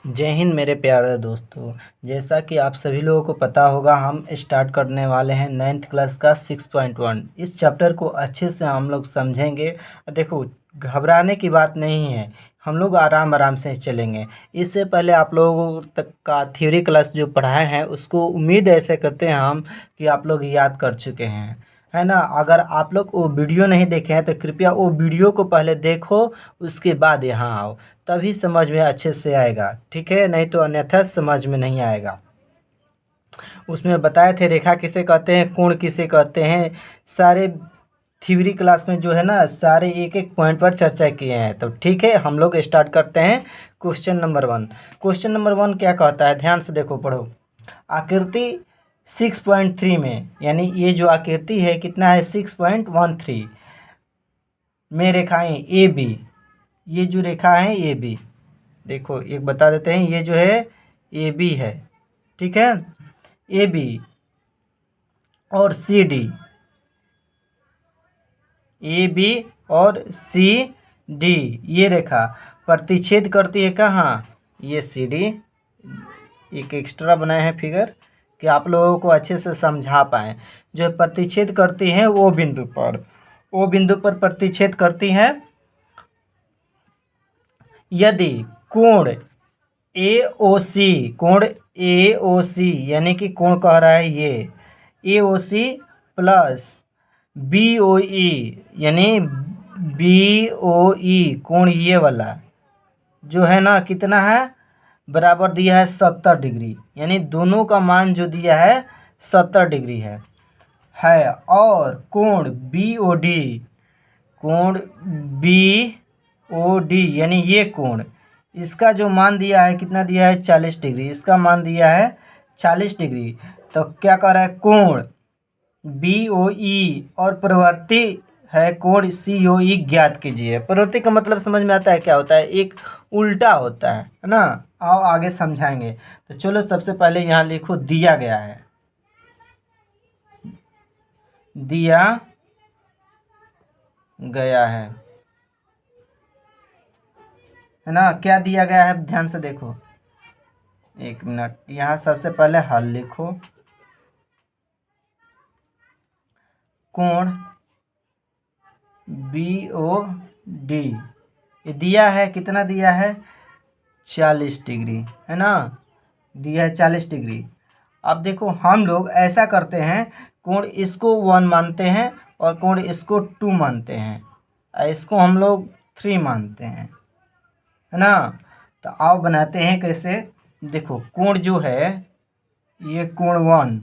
जय हिंद मेरे प्यारे दोस्तों। जैसा कि आप सभी लोगों को पता होगा, हम स्टार्ट करने वाले हैं 9th क्लास का 6.1। इस चैप्टर को अच्छे से हम लोग समझेंगे। देखो, घबराने की बात नहीं है, हम लोग आराम आराम से चलेंगे। इससे पहले आप लोगों तक का थ्योरी क्लास जो पढ़ाए हैं उसको उम्मीद ऐसे करते हैं हम कि आप लोग याद कर चुके हैं, है ना। अगर आप लोग वो वीडियो नहीं देखे हैं तो कृपया वो वीडियो को पहले देखो, उसके बाद यहाँ आओ, तभी समझ में अच्छे से आएगा, ठीक है। नहीं तो अन्यथा समझ में नहीं आएगा। उसमें बताए थे रेखा किसे कहते हैं, कोण किसे कहते हैं, सारे थ्योरी क्लास में जो है ना सारे एक एक पॉइंट पर चर्चा किए हैं। तो ठीक है, हम लोग स्टार्ट करते हैं। Question number 1। क्वेश्चन नंबर 1 क्या कहता है, ध्यान से देखो, पढ़ो। आकृति 6.3 में, यानी ये जो आकृति है कितना है, 6.13 में रेखाएं ए बी, ये जो रेखा है ए बी, देखो एक बता देते हैं, ये जो है ए बी है, ठीक है। ए बी और सी डी, ए बी और सी डी, ये रेखा प्रतिच्छेद करती है कहाँ, ये सी डी। एक एक्स्ट्रा बनाए हैं फिगर कि आप लोगों को अच्छे से समझा पाएँ। जो प्रतिच्छेद करती हैं वो बिंदु पर, वो बिंदु पर प्रतिच्छेद करती हैं। यदि कोण ए ओ सी, कोण ए ओ सी यानी कि कोण कह रहा है ये ए ओ सी प्लस बी ओ ई, यानी बी ओ ई कोण ये वाला जो है ना कितना है, बराबर दिया है 70 डिग्री, यानी दोनों का मान जो दिया है 70 डिग्री है। और कोण बी ओ डी, कोण बी ओ डी यानी ये कोण, इसका जो मान दिया है कितना दिया है, 40 डिग्री, इसका मान दिया है 40 डिग्री। तो क्या कर रहा है, कोण बी ओ ई और प्रवृत्ति है कोण सी ओ ई ज्ञात कीजिए। प्रवृत्ति का मतलब समझ में आता है क्या होता है, एक उल्टा होता है ना। आओ आगे समझाएंगे। तो चलो सबसे पहले यहाँ लिखो, दिया गया है, दिया गया है ना। क्या दिया गया है, ध्यान से देखो, एक मिनट, यहाँ सबसे पहले हल लिखो। कोण बी ओ डी ये दिया है, कितना दिया है, 40 डिग्री, है ना, दिया है 40 डिग्री। अब देखो हम लोग ऐसा करते हैं, कोण इसको 1 मानते हैं और कोण इसको 2 मानते हैं, और इसको हम लोग 3 मानते हैं, है ना। तो आओ बनाते हैं कैसे, देखो कोण जो है ये कोण 1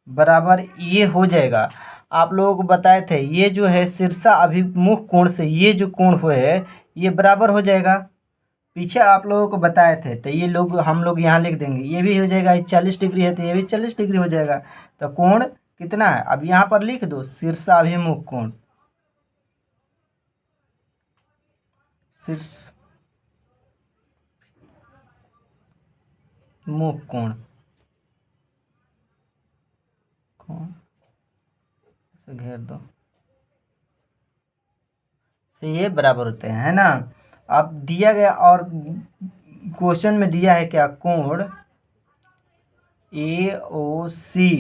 बराबर ये हो जाएगा। आप लोगों को बताए थे ये जो है शीर्षा अभिमुख कोण से ये जो कोण हुए है ये बराबर हो जाएगा। पीछे आप लोगों को बताए थे, तो ये लोग हम लोग यहाँ लिख देंगे, ये भी हो जाएगा, 40 डिग्री है तो ये भी 40 डिग्री हो जाएगा। तो कोण कितना है, अब यहाँ पर लिख दो, शीर्षा अभिमुख कोण, शीर्ष मुख कोण, से घेर दो, से ये बराबर होते हैं, है ना। अब दिया गया और क्वेश्चन में दिया है क्या, कोण ए ओ सी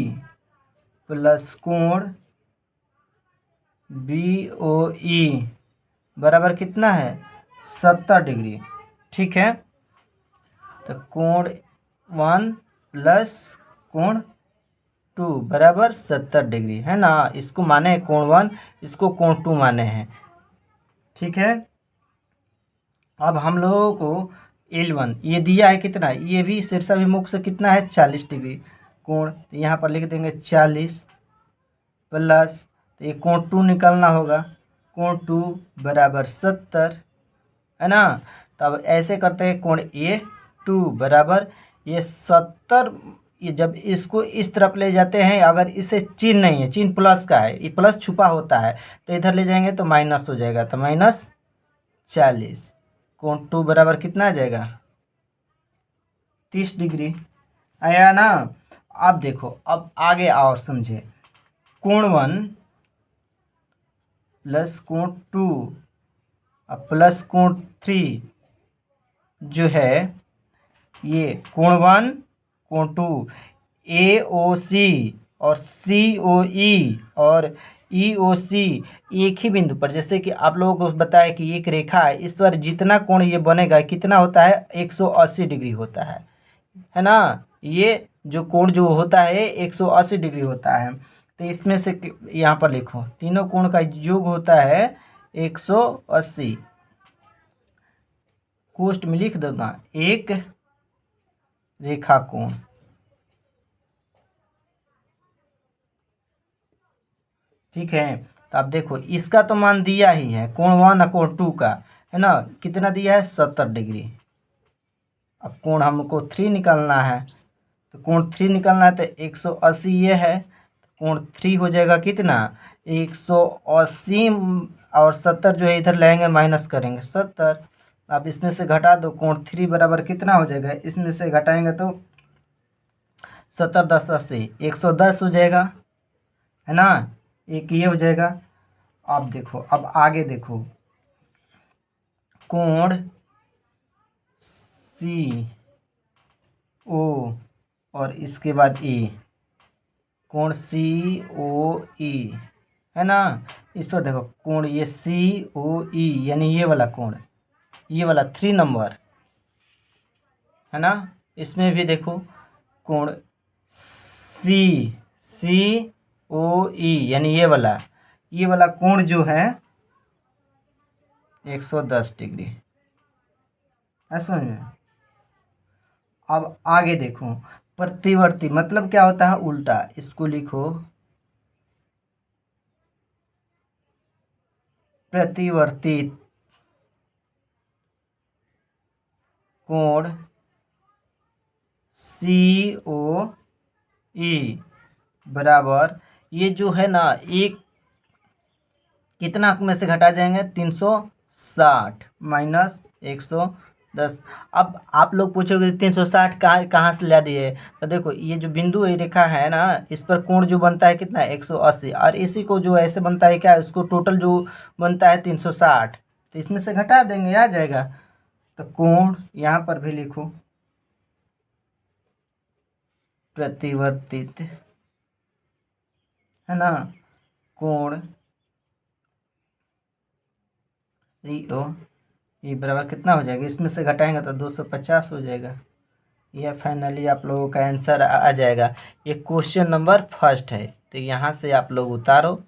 प्लस कोण बी ओ ई बराबर कितना है, 70 डिग्री, ठीक है। तो कोण 1 प्लस कोण 2 बराबर 70 डिग्री, है ना। इसको माने हैं कोण 1, इसको कोण 2 माने हैं, ठीक है। अब हम लोगों को L1 ये दिया है कितना, ये भी शीर्षाभिमुख से कितना है, 40 डिग्री कोण, तो यहाँ पर लिख देंगे 40 प्लस, तो ये कोण 2 निकालना होगा, कोण 2 बराबर 70, है ना। तब ऐसे करते हैं, कोण A2 बराबर ये 70, ये जब इसको इस तरफ ले जाते हैं, अगर इसे चिन्ह नहीं है, चिन्ह प्लस का है, ये प्लस छुपा होता है, तो इधर ले जाएंगे तो माइनस हो जाएगा, तो -40, कोण 2 बराबर कितना आ जाएगा, 30 डिग्री, आया ना। अब देखो, अब आगे और समझे, कोण 1 प्लस कोण 2 और प्लस कोण 3 जो है ये कोण 1 कोण 2, AOC और COE और EOC एक ही बिंदु पर, जैसे कि आप लोगों को बताया कि एक रेखा है, इस पर जितना कोण ये बनेगा कितना होता है, 180 डिग्री होता है ना। ये जो कोण जो होता है 180 डिग्री होता है। तो इसमें से यहाँ पर लिखो तीनों कोण का योग होता है 180। कोष्ठ में लिख दूंगा एक रेखा कोण, ठीक है। तो अब देखो इसका तो मान दिया ही है, कोण 1 और कोण 2 का, है ना, कितना दिया है 70 डिग्री। अब कोण हमको 3 निकालना है, तो कोण 3 निकालना है तो 180 ये है, कोण 3 हो जाएगा कितना 180, और 70 जो है इधर लाएंगे माइनस करेंगे 70। अब इसमें से घटा दो, कोण 3 बराबर कितना हो जाएगा, इसमें से घटाएंगे तो 70 10 80 110 हो जाएगा, है ना, एक ये हो जाएगा। अब देखो अब आगे देखो, कोण CO और इसके बाद E, कोण COE, है ना। इस पर देखो कोण ये COE यानी ये वाला कोण, ये वाला 3 नंबर, है ना। इसमें भी देखो कोण COE यानी ये वाला कोण जो है 110 डिग्री, है समझ में। अब आगे देखो प्रतिवर्ती मतलब क्या होता है, उल्टा, इसको लिखो प्रतिवर्ती कोण COE बराबर, ये जो है ना एक कितना में से घटा जाएंगे 360 माइनस 110। अब आप लोग पूछोगे 360 कहाँ से ला दिए, तो देखो ये जो बिंदु रेखा है ना, इस पर कोण जो बनता है कितना 180, और इसी को जो ऐसे बनता है क्या, इसको टोटल जो बनता है 360, तो इसमें से घटा देंगे आ जाएगा। तो कोण यहाँ पर भी लिखो प्रतिवर्तित, है ना, कोण COE बराबर कितना हो जाएगा, इसमें से घटाएंगे तो 250 हो जाएगा। यह फाइनली आप लोगों का आंसर आ जाएगा। ये क्वेश्चन नंबर फर्स्ट है, तो यहाँ से आप लोग उतारो।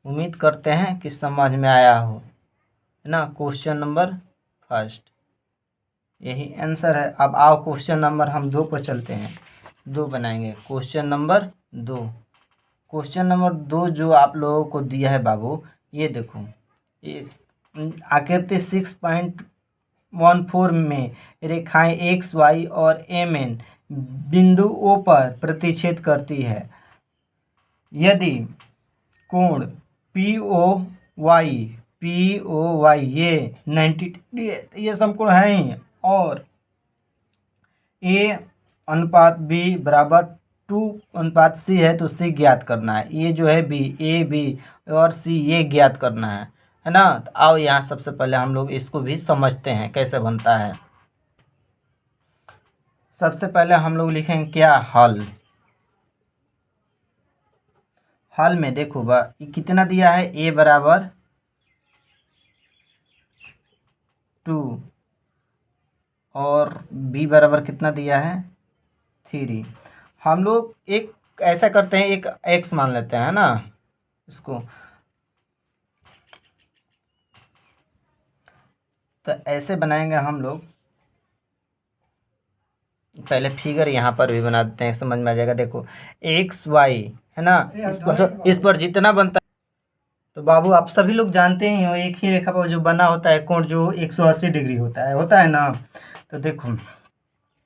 उम्मीद करते हैं कि समझ में आया हो, है ना। क्वेश्चन नंबर फर्स्ट यही आंसर है। अब आओ क्वेश्चन नंबर हम 2 पर चलते हैं, 2 बनाएंगे। क्वेश्चन नंबर 2, क्वेश्चन नंबर 2 जो आप लोगों को दिया है बाबू, ये देखो, ये आकृति 6.14 में रेखाएं एक्स वाई और MN बिंदु O पर प्रतिच्छेद करती है। यदि कोण POY ये 90 डिग्री, ये समकोण है ही, और A/B बराबर 2/C है, तो C ज्ञात करना है। ये जो है B और C ये ज्ञात करना है ना। तो आओ यहाँ सबसे पहले हम लोग इसको भी समझते हैं कैसे बनता है। सबसे पहले हम लोग लिखेंगे क्या, हल। हल में देखो कितना दिया है, A बराबर 2 और B बराबर कितना दिया है 3। हम लोग एक ऐसा करते हैं, एक x मान लेते हैं ना इसको, तो ऐसे बनाएंगे हम लोग। पहले फिगर यहाँ पर भी बना देते हैं, समझ में आ जाएगा। देखो XY है ना, इस पर जितना बनता है, तो बाबू आप सभी लोग जानते ही हो एक ही रेखा पर जो बना होता है कोण जो 180 डिग्री होता है ना। तो देखो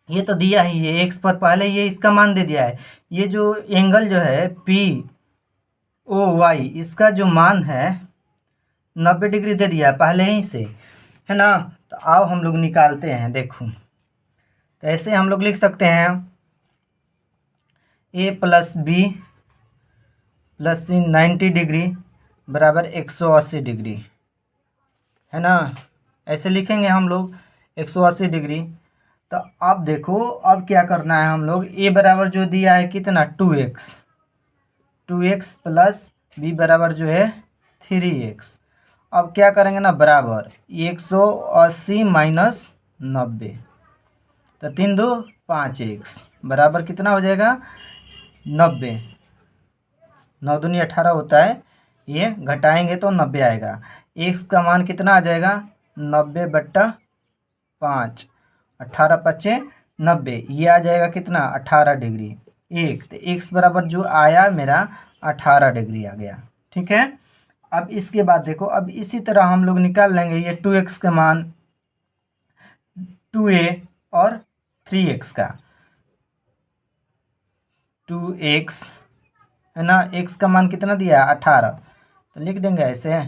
ये तो दिया ही है, एक्स पर पहले ये इसका मान दे दिया है। ये जो एंगल जो है POY इसका जो मान है 90 डिग्री दे दिया है पहले ही से, है ना। तो आओ हम लोग निकालते हैं। देखो तो ऐसे हम लोग लिख सकते हैं A + B + C 90 डिग्री बराबर 180 डिग्री, है ना। ऐसे लिखेंगे हम लोग 180 डिग्री। तो अब देखो, अब क्या करना है हम लोग, ए बराबर जो दिया है कितना 2x प्लस बी बराबर जो है 3x। अब क्या करेंगे ना, बराबर 180 माइनस 90, तो 3 2 5x बराबर कितना हो जाएगा 90। 9 दूनी 18 होता है, ये घटाएंगे तो 90 आएगा। x का मान कितना आ जाएगा 90/5, 18 पच्चे 90, ये आ जाएगा कितना 18 डिग्री। एक तो x बराबर जो आया मेरा 18 डिग्री आ गया। ठीक है, अब इसके बाद देखो, अब इसी तरह हम लोग निकाल लेंगे ये 2x का मान, 2a और 3x का। 2x है ना, x का मान कितना दिया है 18, तो लिख देंगे ऐसे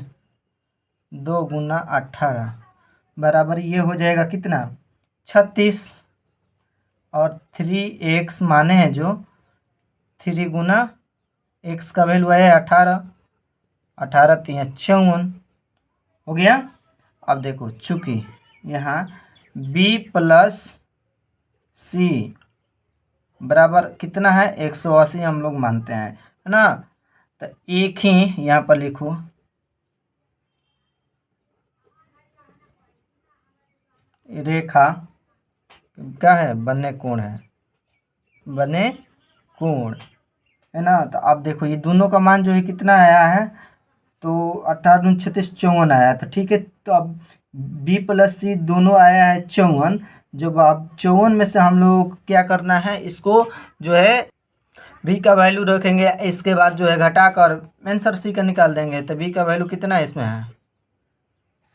2 गुना 18 बराबर ये हो जाएगा कितना 36, और 3x माने हैं जो 3 गुना x का वैल्यू है 18, 18 3 54 हो गया। अब देखो, चूंकि यहाँ b प्लस सी बराबर कितना है 180 हम लोग मानते हैं, है ना, तो एक ही यहाँ पर लिखो, रेखा क्या है, बने कोण है, बने कोण, है ना। तो अब देखो ये दोनों का मान जो है कितना आया है, तो 18 36 54 आया था। ठीक है, तो अब बी प्लस सी दोनों आया है 54। जब आप 54 में से हम लोग क्या करना है, इसको जो है बी का वैल्यू रखेंगे, इसके बाद जो है घटाकर आंसर सी का निकाल देंगे। तो बी का वैल्यू कितना है इसमें है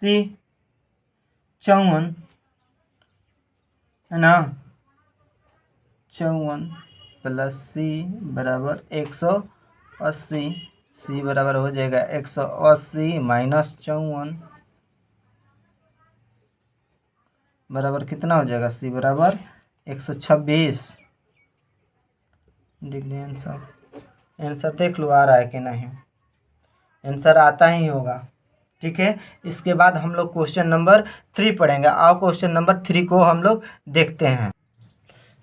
सी 54, है ना, 54 प्लस सी बराबर 180, सी बराबर हो जाएगा 180 माइनस 54 बराबर कितना हो जाएगा, सी बराबर 126 डिग्री। आंसर देख लो आ रहा है कि नहीं, आंसर आता ही होगा। ठीक है, इसके बाद हम लोग क्वेश्चन नंबर 3 पढ़ेंगे। आओ क्वेश्चन नंबर 3 को हम लोग देखते हैं।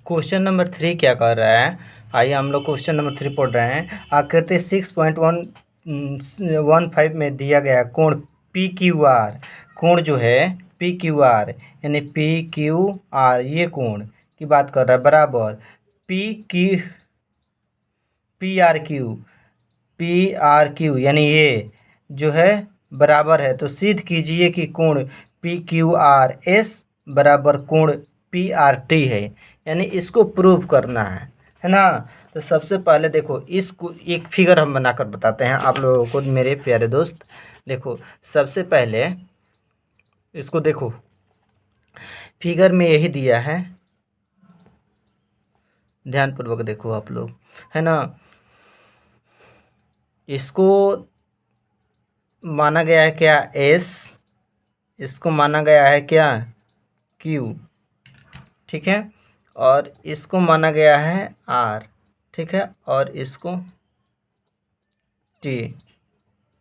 क्वेश्चन नंबर 3 क्या कर रहा है, आइए हम लोग क्वेश्चन नंबर 3 पढ़ रहे हैं। आकृति 6.115 में दिया गया कोण पी क्यू आर, कोण जो है पी क्यू आर यानी पी क्यू आर, ये कोण की बात कर रहा है, बराबर पी आर क्यू यानी ये जो है बराबर है, तो सिद्ध कीजिए कि कोण पी क्यू आर एस बराबर कोण पी आर टी है, यानी इसको प्रूव करना है ना। तो सबसे पहले देखो, इसको एक फिगर हम बनाकर बताते हैं आप लोगों को मेरे प्यारे दोस्त। देखो सबसे पहले इसको देखो, फिगर में यही दिया है, ध्यानपूर्वक देखो आप लोग, है ना। इसको माना गया है क्या एस, इसको माना गया है क्या क्यू, ठीक है, और इसको माना गया है आर, ठीक है, और इसको टी,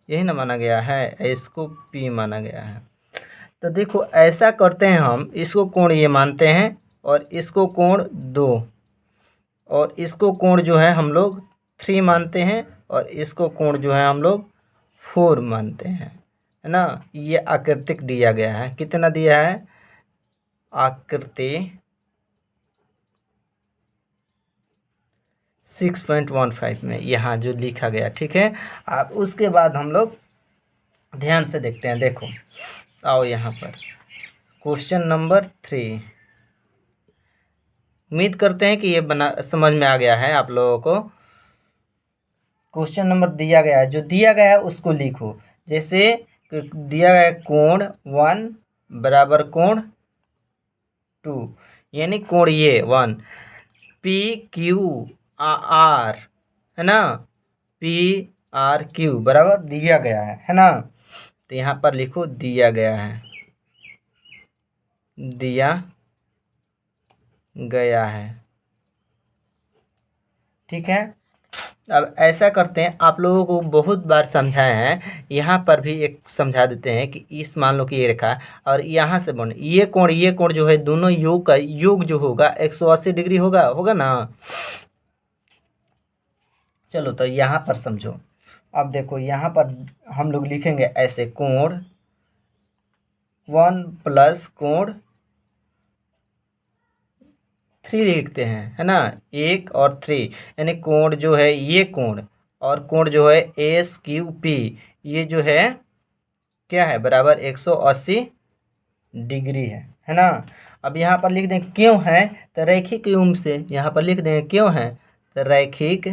यही ना माना गया है, इसको पी माना गया है। तो देखो ऐसा करते हैं हम, इसको कोण ये मानते हैं और इसको कोण 2, और इसको कोण जो है हम लोग 3 मानते हैं, और इसको कोण जो है हम लोग 4 मानते हैं, है ना। ये आकृतिक दिया गया है, कितना दिया है, आकृति 6.15 में यहाँ जो लिखा गया, ठीक है। अब उसके बाद हम लोग ध्यान से देखते हैं। देखो आओ यहाँ पर क्वेश्चन नंबर 3, उम्मीद करते हैं कि ये बना समझ में आ गया है आप लोगों को। क्वेश्चन नंबर दिया गया है, जो दिया गया है उसको लिखो। जैसे दिया गया है कोण 1 बराबर कोण 2, यानी कोण ये 1 पी क्यू आर, है ना, पी आर क्यू बराबर दिया गया है ना। तो यहाँ पर लिखो दिया गया है, दिया गया है, ठीक है। अब ऐसा करते हैं, आप लोगों को बहुत बार समझाए हैं, यहाँ पर भी एक समझा देते हैं कि इस मान लो कि ये रेखा और यहाँ से बन ये कोण जो है दोनों योग का योग जो होगा 180 डिग्री होगा, होगा ना। चलो तो यहाँ पर समझो। अब देखो यहाँ पर हम लोग लिखेंगे ऐसे, कोण 1 प्लस कोण 3 लिखते हैं, है ना, 1 और 3, यानी कोण जो है ये कोण और कोण जो है SQP, ये जो है क्या है, बराबर 180 डिग्री है ना। अब यहाँ पर लिख दें क्यों है, तो रैखिक युग्म से यहाँ पर लिख दें क्यों है, तो रैखिक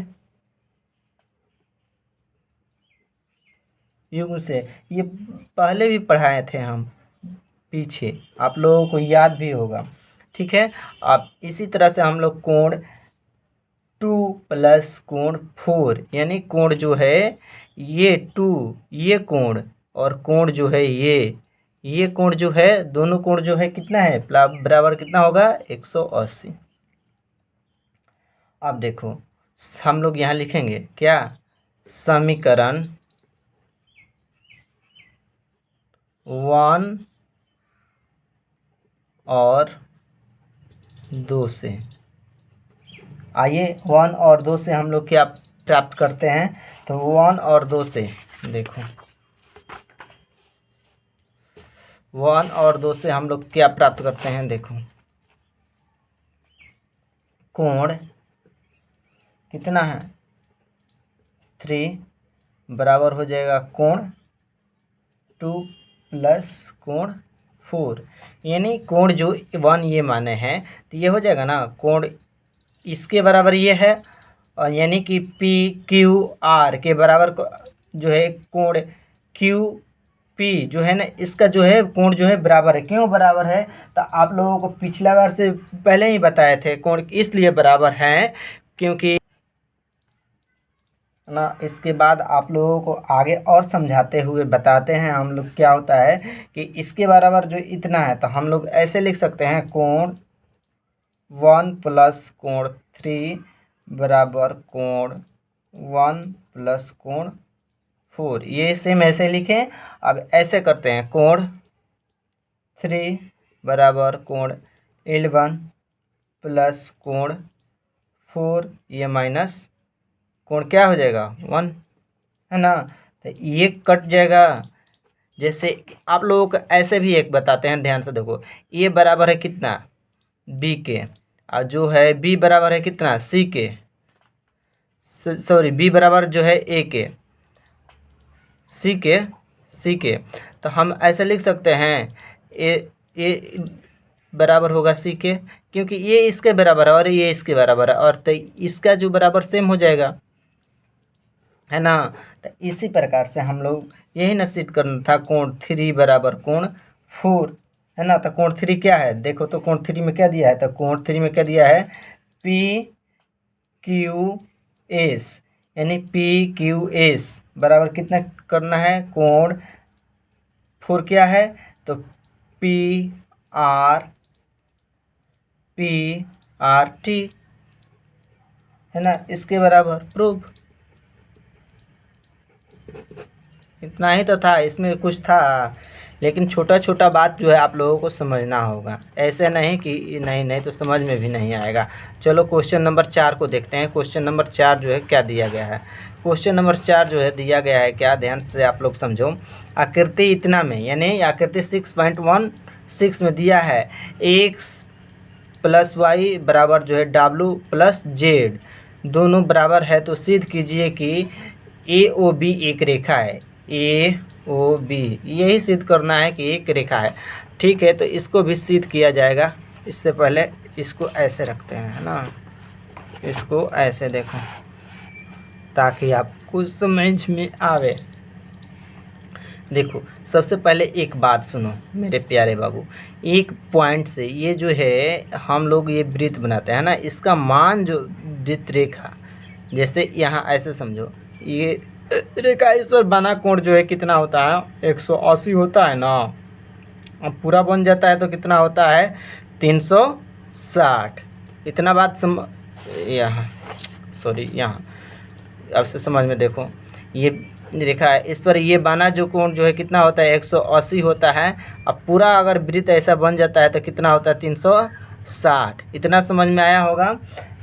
युग्म से। ये पहले भी पढ़ाए थे हम पीछे, आप लोगों को याद भी होगा, ठीक है। अब इसी तरह से हम लोग कोण 2 प्लस कोण 4, यानी कोण जो है ये 2, ये कोण और कोण जो है ये कोण जो है, दोनों कोण जो है कितना है, बराबर कितना होगा, 180। अब देखो हम लोग यहाँ लिखेंगे क्या, समीकरण 1 और 2 से, आइए 1 और 2 से हम लोग क्या प्राप्त करते हैं, तो 1 और 2 से देखो, 1 और 2 से हम लोग क्या प्राप्त करते हैं, देखो कोण कितना है 3 बराबर हो जाएगा कोण 2 प्लस कोण 4, यानी कोण जो 1 ये माने हैं, तो ये हो जाएगा ना, कोण इसके बराबर ये है, और यानी कि PQR के बराबर जो है कोण QP जो है ना, इसका जो है कोण जो है बराबर है। क्यों बराबर है, तो आप लोगों को पिछला बार से पहले ही बताए थे, कोण इसलिए बराबर हैं क्योंकि ना, इसके बाद आप लोगों को आगे और समझाते हुए बताते हैं हम लोग क्या होता है कि इसके बराबर जो इतना है, तो हम लोग ऐसे लिख सकते हैं, कोण 1 प्लस कोण 3 बराबर कोण 1 प्लस कोण 4, ये सेम ऐसे लिखें। अब ऐसे करते हैं, कोण 3 बराबर कोण 11 प्लस कोण 4, ये माइनस कोण क्या हो जाएगा 1, है ना, तो ये कट जाएगा। जैसे आप लोगों को ऐसे भी एक बताते हैं, ध्यान से देखो, ये बराबर है कितना, B के, और जो है B बराबर है कितना, C के, सॉरी B बराबर जो है A के, C के, तो हम ऐसे लिख सकते हैं, ए बराबर होगा C के, क्योंकि ये इसके बराबर है और ये इसके बराबर है, और तो इसका जो बराबर सेम हो जाएगा, है ना। तो इसी प्रकार से हम लोग यही ना सिद्ध करना था, कोण 3 बराबर कोण 4, है ना। तो कोण 3 क्या है, देखो तो कोण 3 में क्या दिया है, तो कोण 3 में क्या दिया है, PQS, यानी PQS बराबर कितना करना है, कोण 4 क्या है, तो PRT, है ना, इसके बराबर प्रूफ। इतना ही तो था, इसमें कुछ था, लेकिन छोटा छोटा बात जो है आप लोगों को समझना होगा, ऐसे नहीं कि नहीं नहीं तो समझ में भी नहीं आएगा। चलो क्वेश्चन नंबर 4 को देखते हैं। क्वेश्चन नंबर 4 जो है क्या दिया गया है, क्वेश्चन नंबर 4 जो है दिया गया है क्या, ध्यान से आप लोग समझो। आकृति इतना में, यानी आकृति 6.16 में दिया है, x प्लस वाई बराबर जो है W प्लस जेड, दोनों बराबर है, तो सिद्ध कीजिए कि AOB एक रेखा है, AOB यही सिद्ध करना है कि एक रेखा है, ठीक है। तो इसको भी सिद्ध किया जाएगा। इससे पहले इसको ऐसे रखते हैं, है ना, इसको ऐसे देखो ताकि आपको समझ में आवे। देखो सबसे पहले एक बात सुनो मेरे प्यारे बाबू, एक पॉइंट से ये जो है हम लोग ये वृत्त बनाते हैं ना, इसका मान जो वृत्त रेखा, जैसे यहाँ ऐसे समझो, ये रेखा इस पर बना कोण जो है कितना होता है, 180 होता है ना। अब पूरा बन जाता है तो कितना होता है, 360। इतना बात यहाँ सॉरी यहाँ अब से समझ में देखो, ये रेखा है, इस पर ये बाना जो कोण जो है कितना होता है 180 होता है। अब पूरा अगर वृत्त ऐसा बन जाता है तो कितना होता है 360। इतना समझ में आया होगा।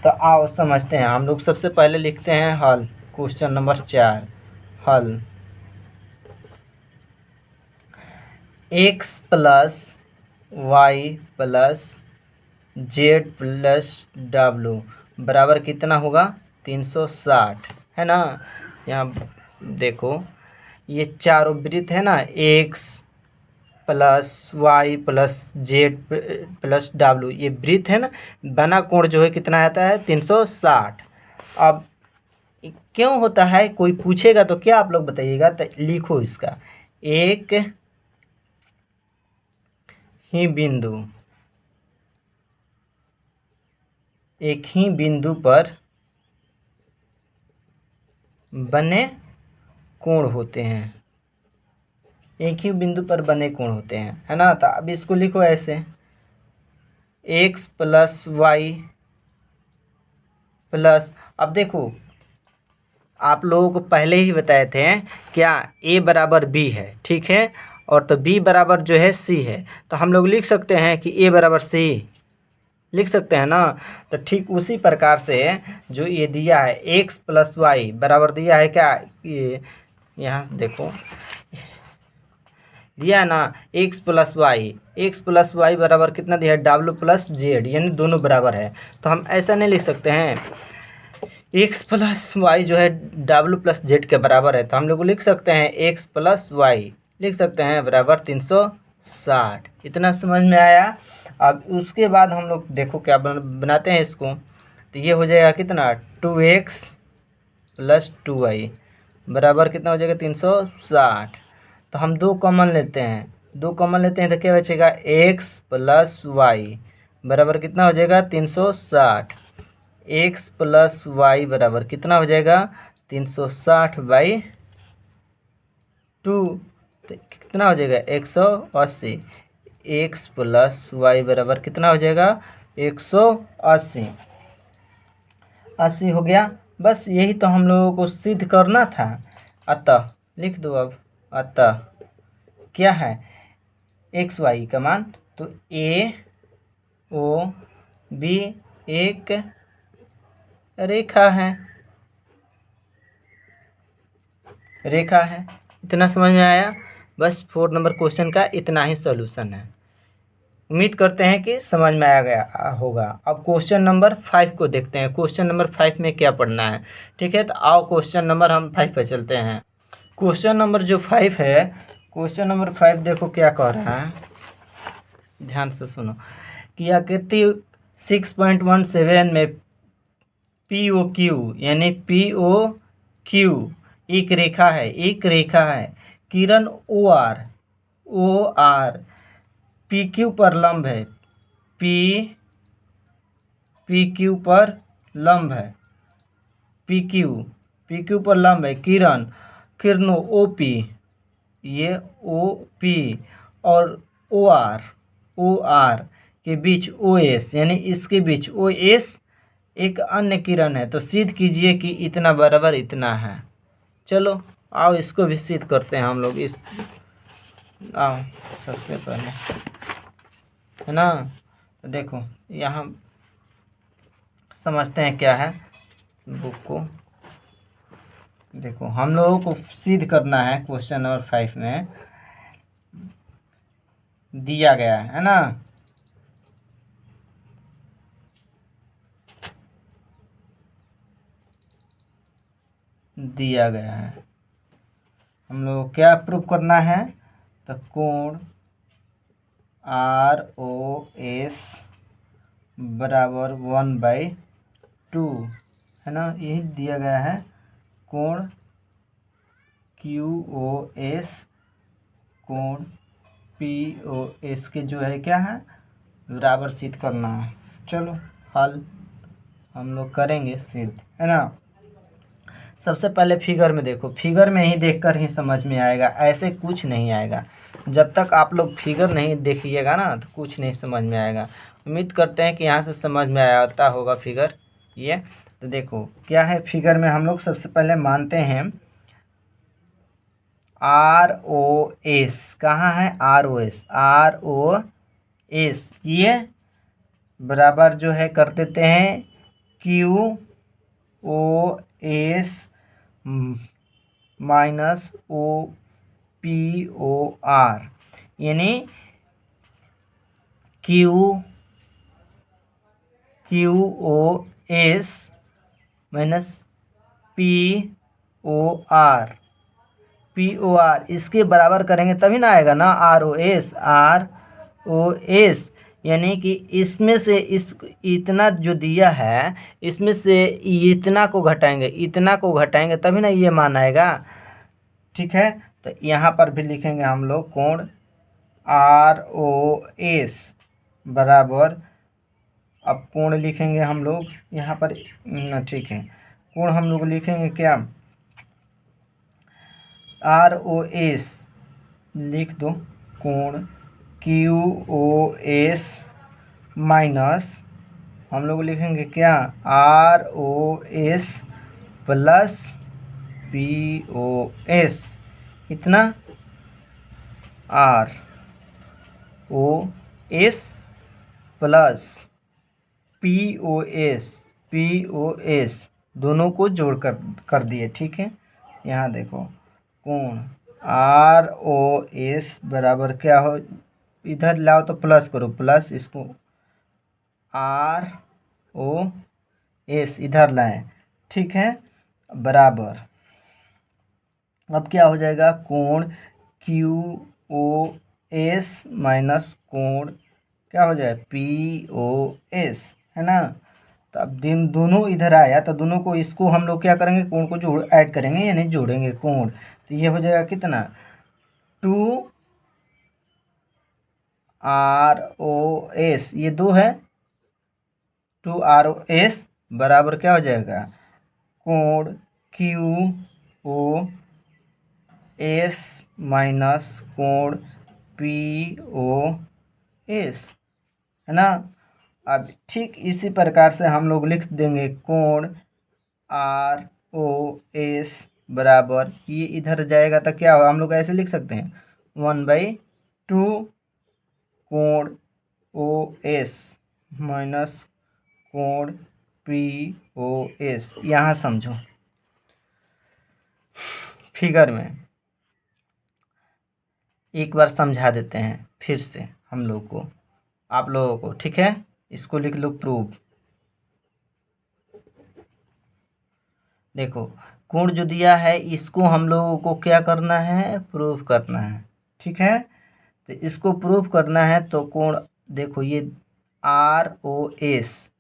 तो आओ समझते हैं हम लोग। सबसे पहले लिखते हैं हल। क्वेश्चन नंबर 4 हल। x plus y plus z plus डब्लू बराबर कितना होगा 360, है ना। यहाँ देखो ये चारों वृत्त है ना, x plus y plus z plus डब्लू, ये वृत्त है ना, बना कोण जो है कितना आता है 360। अब क्यों होता है, कोई पूछेगा तो क्या आप लोग बताइएगा, तो लिखो इसका एक ही बिंदु, एक ही बिंदु पर बने कोण होते हैं, एक ही बिंदु पर बने कोण होते हैं, है ना। तो अब इसको लिखो ऐसे, एक्स प्लस वाई प्लस, अब देखो आप लोगों को पहले ही बताए थे क्या, ए बराबर बी है, ठीक है, और तो बी बराबर जो है सी है, तो हम लोग लिख सकते हैं कि ए बराबर सी, लिख सकते हैं ना। तो ठीक उसी प्रकार से जो ये दिया है एक्स प्लस वाई बराबर दिया है क्या, ये यहाँ देखो दिया है ना x plus y, x plus y बराबर कितना दिया है डब्ल्यू प्लस जेड, यानी दोनों बराबर है। तो हम ऐसा नहीं लिख सकते हैं एक्स प्लस वाई जो है डब्ल्यू प्लस जेड के बराबर है, तो हम लोग लिख सकते हैं एक्स प्लस वाई, लिख सकते हैं बराबर 360। इतना समझ में आया। अब उसके बाद हम लोग देखो क्या बनाते हैं इसको, तो ये हो जाएगा कितना 2x प्लस 2y बराबर कितना हो जाएगा 360। तो हम दो कॉमन लेते हैं, दो कॉमन लेते हैं तो क्या बचेगा x प्लस वाई बराबर कितना हो जाएगा 360। x प्लस वाई बराबर कितना हो जाएगा 360/2, तो कितना हो जाएगा 180। x प्लस वाई बराबर कितना हो जाएगा 180, 80 हो गया। बस यही तो हम लोगों को सिद्ध करना था। अतः लिख दो अब, अतः क्या है एक्स वाई का मान, तो ए ओ बी एक रेखा है, रेखा है। इतना समझ में आया। बस 4 नंबर क्वेश्चन का इतना ही सॉल्यूशन है। उम्मीद करते हैं कि समझ में आ गया होगा। अब क्वेश्चन नंबर 5 को देखते हैं, क्वेश्चन नंबर 5 में क्या पढ़ना है, ठीक है। तो आओ क्वेश्चन नंबर हम 5 पे चलते हैं। क्वेश्चन नंबर जो 5 है, क्वेश्चन नंबर 5 देखो क्या कह रहा है, ध्यान से सुनो कि आकृति 6.17 में पी ओ क्यू, यानी पी ओ क्यू एक रेखा है, एक रेखा है। किरण ओ आर पी क्यू पर लंब है, पी क्यू पर लंब है, पी क्यू पर लंब है। किरणों ओ पी, ये ओ पी और ओ आर के बीच ओ एस, यानी इसके बीच ओ एस एक अन्य किरण है। तो सिद्ध कीजिए कि इतना बराबर इतना है। चलो आओ इसको भी सिद्ध करते हैं हम लोग। इस आओ सबसे पहले, है ना, तो देखो यहाँ समझते हैं क्या है। बुक को देखो, हम लोगों को सिद्ध करना है, क्वेश्चन नंबर 5 में दिया गया है ना, दिया गया है। हम लोग को क्या प्रूव करना है, तो कोण ROS बराबर 1/2, है ना, यही दिया गया है। कोण QOS कोण POS के जो है क्या है बराबर सिद्ध करना है। चलो हल हम लोग करेंगे सिद्ध, है ना। सबसे पहले फिगर में देखो, फिगर में ही देखकर ही समझ में आएगा, ऐसे कुछ नहीं आएगा। जब तक आप लोग फिगर नहीं देखिएगा ना तो कुछ नहीं समझ में आएगा। उम्मीद करते हैं कि यहाँ से समझ में आता होगा फिगर ये। तो देखो क्या है फिगर में, हम लोग सबसे पहले मानते हैं आर ओ एस। कहाँ है R O S? R O S ये बराबर जो है कर देते हैं Q O S minus O P O R, यानी Q O S minus P O R, P O R इसके बराबर करेंगे तभी ना आएगा ना R O S. R O S यानी कि इसमें से इस इतना जो दिया है इसमें से इतना को घटाएंगे, इतना को घटाएंगे तभी ना ये मान आएगा। ठीक है, तो यहाँ पर भी लिखेंगे हम लोग कोण आर ओ एस बराबर, अब कोण लिखेंगे हम लोग यहाँ पर ठीक है, कोण हम लोग लिखेंगे क्या, आर ओ एस लिख दो, कोण क्यू ओ एस माइनस हम लोग लिखेंगे क्या, R O S plus P O S, इतना R O S plus P O S, P O S दोनों को जोड़ कर दिए। ठीक है, यहाँ देखो कोण आर ओ एस बराबर क्या हो, इधर लाओ तो प्लस करो, प्लस इसको आर ओ एस इधर लाएं। ठीक है, बराबर अब क्या हो जाएगा, कोण क्यू ओ एस माइनस कोण क्या हो जाए पी ओ एस, है ना। तो अब दिन दोनों इधर आया तो दोनों को इसको हम लोग क्या करेंगे, कोण को जोड़ ऐड करेंगे यानी जोड़ेंगे कोण, तो ये हो जाएगा कितना, टू आर ओ एस, ये दो है, टू आर ओ एस बराबर क्या हो जाएगा, कोण क्यू ओ एस माइनस कोण पी ओ एस, है ना। अब ठीक इसी प्रकार से हम लोग लिख देंगे कोण आर ओ एस बराबर, ये इधर जाएगा तो क्या होगा, हम लोग ऐसे लिख सकते हैं 1/2 कोण ओ एस माइनस कोण पी ओ एस। यहाँ समझो फिगर में एक बार समझा देते हैं फिर से हम लोग को, आप लोगों को। ठीक है, इसको लिख लो प्रूव। देखो कोण जो दिया है इसको हम लोगों को क्या करना है, प्रूव करना है। ठीक है, तो इसको प्रूव करना है तो कोण देखो ये आर ओ एस,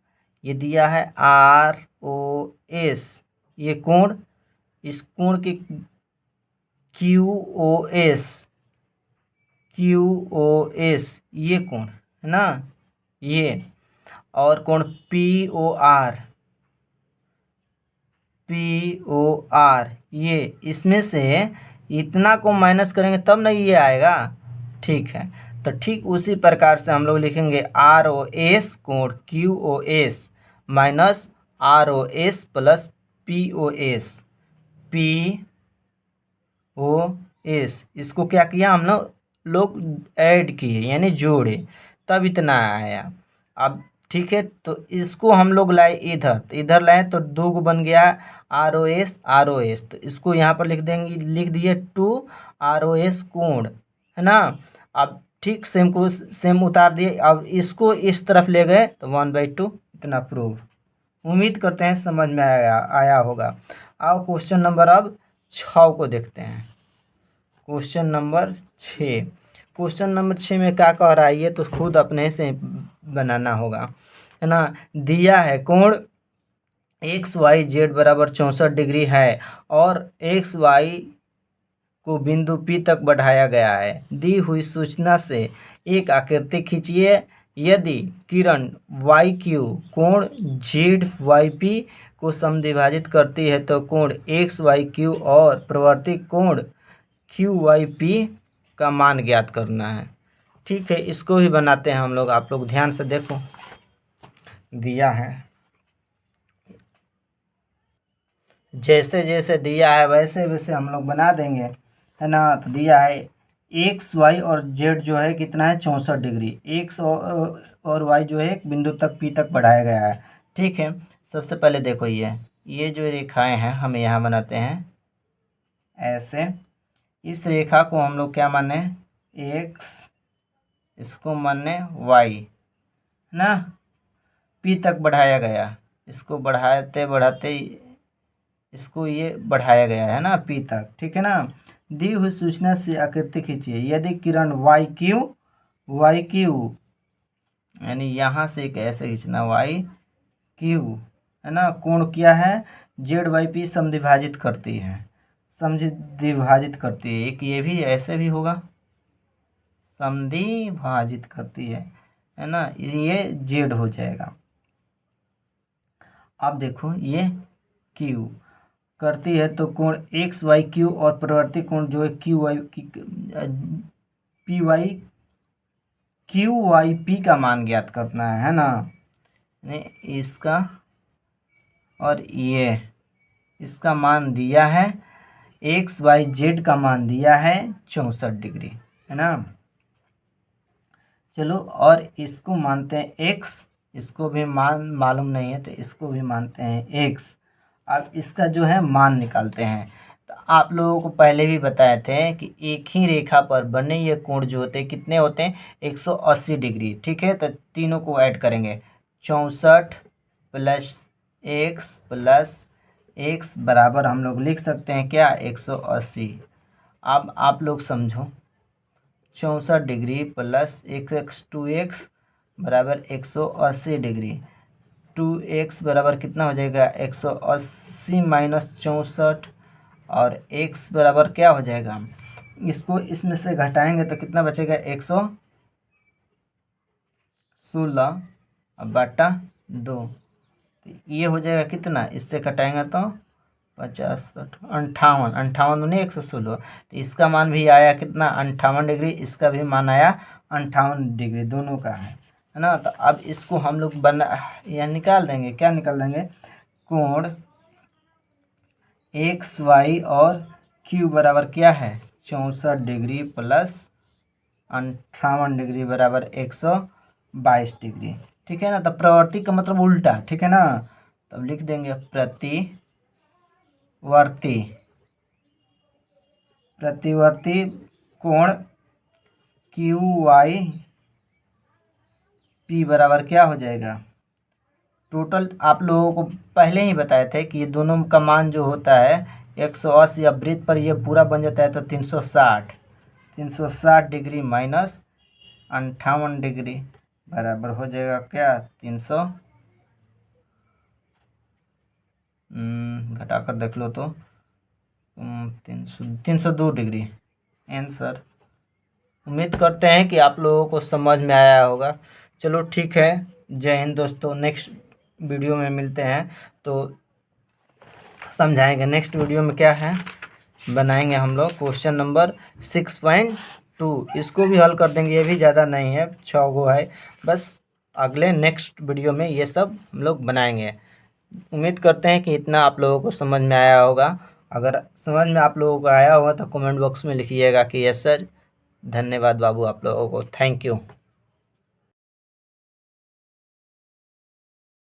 ये दिया है आर ओ एस, ये कोण, इस कोण के Q O S, Q O S ये कोण है ना, ये और कोण P O R, P O R ये, इसमें से इतना को माइनस करेंगे तब ना ये आएगा। ठीक है, तो ठीक उसी प्रकार से हम लोग लिखेंगे आर ओ एस कोण Q O S minus R O S plus P O S, P O S इसको क्या किया हम लोग ऐड किए यानी जोड़े तब इतना आया। अब ठीक है, तो इसको हम लोग लाए इधर, तो इधर लाए तो दो गो बन गया R O S, R O S, तो इसको यहाँ पर लिख देंगे, लिख दिए टू आर ओ एस कोण, है ना। अब ठीक सेम को सेम उतार दिए, अब इसको इस तरफ ले गए तो 1/2 इतना प्रूव। उम्मीद करते हैं समझ में आया होगा। आओ क्वेश्चन नंबर अब 6 को देखते हैं। क्वेश्चन नंबर 6, क्वेश्चन नंबर 6 में क्या कह रहा है ये तो खुद अपने से बनाना होगा, है ना। दिया है कोण एक्स वाई जेड बराबर 64 डिग्री है और एक्स वाई को बिंदु P तक बढ़ाया गया है। दी हुई सूचना से एक आकृति खींचिए। यदि किरण वाई क्यू कोण जेड वाई पी को समद्विभाजित करती है तो कोण एक्स वाई क्यू और प्रवर्ती कोण क्यू वाई पी का मान ज्ञात करना है। ठीक है, इसको भी बनाते हैं हम लोग, आप लोग ध्यान से देखो। दिया है जैसे जैसे दिया है वैसे वैसे हम लोग बना देंगे, है ना। तो दिया है एक्स वाई और जेड जो है कितना है 64 डिग्री, एक्स और वाई जो है एक बिंदु तक पी तक बढ़ाया गया है। ठीक है, सबसे पहले देखो ये जो रेखाएं हैं हम यहाँ बनाते हैं ऐसे। इस रेखा को हम लोग क्या माने, एक्स, इसको माने वाई, है ना। पी तक बढ़ाया गया, इसको बढ़ाते बढ़ाते इसको ये बढ़ाया गया है ना पी तक, ठीक है ना। दी हुई सूचना से आकृति खींचिए। यदि किरण वाई क्यू यानी यहाँ से एक ऐसे खींचना वाई क्यू, है ना, कोण क्या है, जेड वाई पी समद्विभाजित करती है, समद्विभाजित करती है। एक ये भी ऐसे भी होगा, समद्विभाजित करती है ना, ये जेड हो जाएगा। अब देखो ये क्यू करती है तो कोण एक्स वाई क्यू और प्रवर्ती कोण जो है क्यू वाई पी का मान ज्ञात करना है ना। इसका और ये इसका मान दिया है, एक्स वाई जेड का मान दिया है 64 डिग्री, है ना। चलो और इसको मानते हैं एक्स, इसको भी मान मालूम नहीं है तो इसको भी मानते हैं एक्स। अब इसका जो है मान निकालते हैं। तो आप लोगों को पहले भी बताए थे कि एक ही रेखा पर बने ये कोण जो होते हैं कितने होते हैं, 180 डिग्री। ठीक है, तो तीनों को ऐड करेंगे, 64 प्लस एक्स बराबर हम लोग लिख सकते हैं क्या, 180। अब आप लोग समझो, 64 डिग्री प्लस एक्स 2x बराबर 180 डिग्री, 2x बराबर कितना हो जाएगा 180 माइनस 64, और x बराबर क्या हो जाएगा, इसको इसमें से घटाएंगे तो कितना बचेगा 116 बटा 2। तो ये हो जाएगा कितना, इससे घटाएंगे तो 50 58 58 दूनी 116। तो इसका मान भी आया कितना 58 डिग्री, इसका भी मान आया 58 डिग्री, दोनों का है ना। तो अब इसको हम लोग यहाँ निकाल देंगे, क्या निकाल देंगे, कोण एक्स वाई और क्यू बराबर क्या है 64 डिग्री प्लस 58 डिग्री बराबर 122 डिग्री। ठीक है ना। तो प्रवर्ती का मतलब उल्टा, ठीक है ना। तब लिख देंगे प्रतिवर्ती कोण क्यू वाई पी बराबर क्या हो जाएगा, टोटल आप लोगों को पहले ही बताए थे कि ये दोनों का मान जो होता है 180, या वृत्त पर ये पूरा बन जाता है तो 360 डिग्री माइनस 58 डिग्री बराबर हो जाएगा क्या 300, घटाकर देख लो तो 302 डिग्री आंसर। उम्मीद करते हैं कि आप लोगों को समझ में आया होगा। चलो ठीक है, जय हिंद दोस्तों। नेक्स्ट वीडियो में मिलते हैं तो समझाएंगे। नेक्स्ट वीडियो में क्या है बनाएंगे हम लोग क्वेश्चन नंबर 6.2, इसको भी हल कर देंगे, ये भी ज़्यादा नहीं है, 6 गो है बस। अगले नेक्स्ट वीडियो में ये सब हम लोग बनाएंगे। उम्मीद करते हैं कि इतना आप लोगों को समझ में आया होगा। अगर समझ में आप लोगों को आया होगा तो कमेंट बॉक्स में लिखिएगा कि यस सर। धन्यवाद बाबू आप लोगों को, थैंक यू।